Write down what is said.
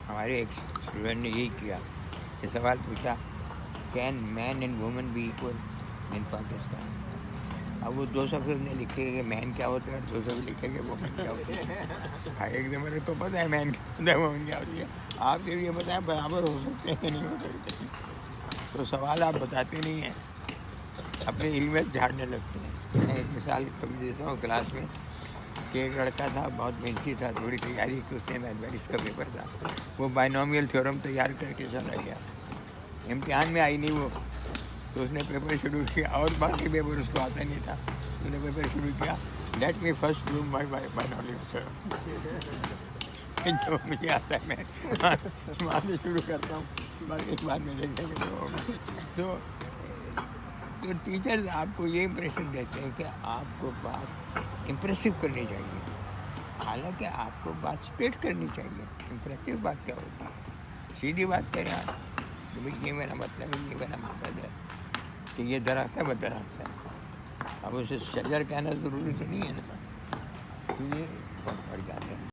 ہمارے ایک اسٹوڈنٹ نے یہی کیا، یہ سوال پوچھا can men and women be equal in Pakistan. اب وہ 2 صفحے نے لکھے کہ مین کیا ہوتا ہے اور 2 صفحے لکھے کہ وومن کیا ہوتی ہے. ایک دم تو پتہ ہے مین کیا ہوتا ہے وومن کیا ہوتی ہے، آپ کے یہ بتائیں برابر ہو سکتے ہیں کہ نہیں ہو سکتے. تو سوال آپ بتاتے نہیں ہیں، اپنے علم میں جھاڑنے لگتے ہیں. میں ایک مثال کبھی دیتا ہوں کلاس میں کہ ایک لڑکا تھا، بہت محنتی تھا، تھوڑی تیاری کی اس نے، میتھمیٹکس کا پیپر تھا، وہ بائنومیل تھیورم تیار کر کے چلا گیا. امتحان میں آئی نہیں وہ، تو اس نے پیپر شروع کیا اور باقی پیپر اس کو آتا نہیں تھا. اس نے پیپر شروع کیا، لیٹ می فرسٹ پروو مائی بائنومیل تھیورم. جو مجھے آتا ہے میں وہاں سے شروع کرتا ہوں، باقی بعد میں دیکھیں گے جو ہوگا. تو ٹیچرز آپ کو یہ امپریشن دیتے ہیں کہ آپ کو بات امپریسو کرنی چاہیے، حالانکہ آپ کو بات اسٹریٹ کرنی چاہیے. امپریسو بات کیا ہوتی ہے؟ سیدھی بات کریں آپ کہ بھائی یہ میرا مطلب ہے، یہ میرا مقصد ہے کہ یہ درخت ہے، وہ درخت ہے. اب اسے شجر کہنا ضروری تو نہیں ہے نا، یہ بہت بڑھ جاتے ہیں.